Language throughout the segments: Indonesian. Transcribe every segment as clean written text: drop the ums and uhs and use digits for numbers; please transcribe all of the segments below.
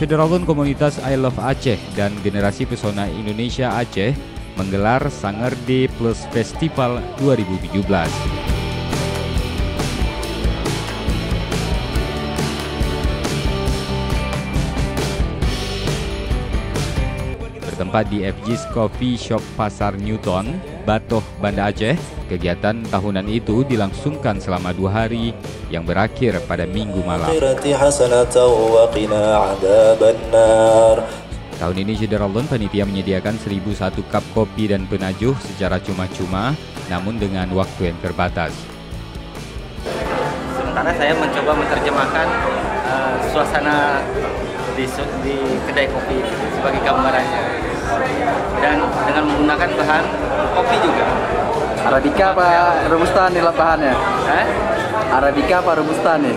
Syederalun Komunitas I Love Aceh dan Generasi Pesona Indonesia Aceh menggelar Sangarde Plus Festival 2017. Bertempat di FG's Coffee Shop Pasar Newton, Batoh, Banda Aceh, kegiatan tahunan itu dilangsungkan selama 2 hari yang berakhir pada Minggu malam. Tahun ini Syederalun panitia menyediakan 1001 cup kopi dan penajuh secara cuma-cuma, namun dengan waktu yang terbatas. Sementara saya mencoba menerjemahkan suasana di kedai kopi sebagai gambarannya, dan dengan menggunakan bahan kopi juga. Arabica apa Robusta nih bahannya? Arabica apa Robusta nih?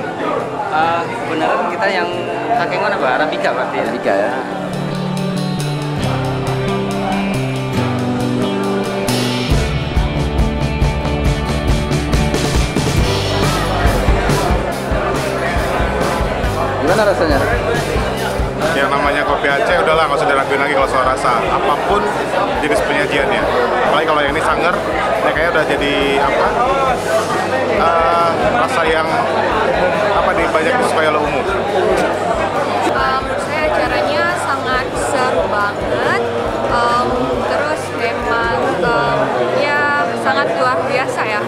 Beneran kita yang pakai mana Pak? Arabica berarti. Arabica ya. Gimana rasanya? Yang namanya kopi Aceh udahlah nggak usah diraguin lagi kalau soal rasa, apapun jenis penyajiannya. Apalagi kalau yang ini sangar, ya kayaknya udah jadi rasa yang banyak disukai oleh umum. Menurut saya acaranya sangat seru banget, terus memang ya sangat luar biasa ya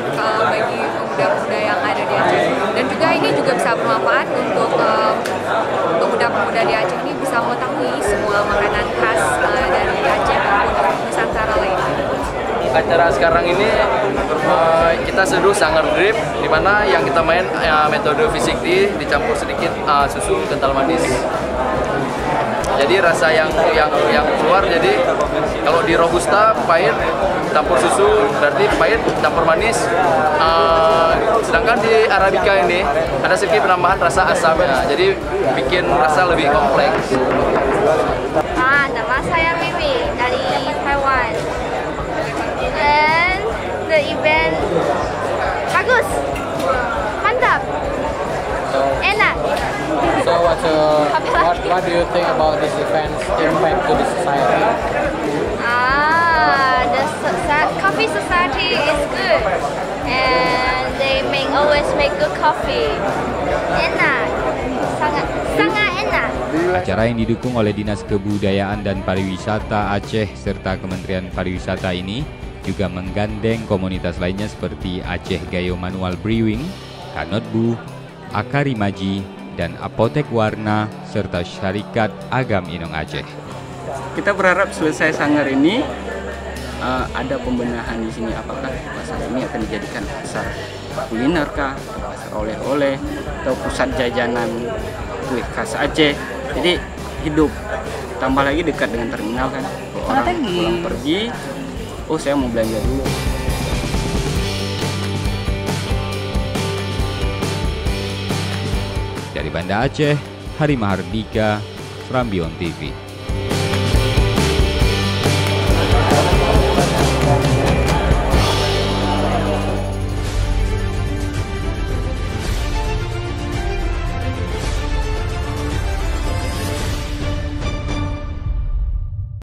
bagi pemuda-pemuda yang ada di Aceh, dan juga ini juga bisa bermanfaat untuk pemuda-pemuda di Aceh ini bisa mengetahui semua makanan khas dari Aceh maupun Nusantara lainnya. Acara sekarang ini kita seduh sangar drip, di mana yang kita main metode fisik dicampur sedikit susu kental manis. Jadi rasa yang keluar, jadi kalau di Robusta pahit campur susu berarti pahit campur manis. Sedangkan di Arabica ini ada sedikit penambahan rasa asamnya, jadi bikin rasa lebih kompleks. Nama saya Mimi dari Taiwan. Dan the event bagus, mantap, enak. So what do you think about this event's impact to the society? The coffee society is good, and they always make good coffee. Enak, sangat enak. Acara yang didukung oleh Dinas Kebudayaan dan Pariwisata Aceh serta Kementerian Pariwisata ini juga menggandeng komunitas lainnya seperti Aceh Gayo Manual Brewing, Kanotbu, Akarimaji, dan Apotek Warna, serta Syarikat Agam Inong Aceh. Kita berharap selesai sangar ini ada pembenahan di sini, apakah pasar ini akan dijadikan pasar kuliner kah, atau pasar oleh-oleh, atau pusat jajanan kue khas Aceh. Jadi hidup, tambah lagi dekat dengan terminal kan. Kalau orang pulang pergi, oh saya mau belanja dulu. Dari Banda Aceh, Hari Mahardika, Serambi On TV.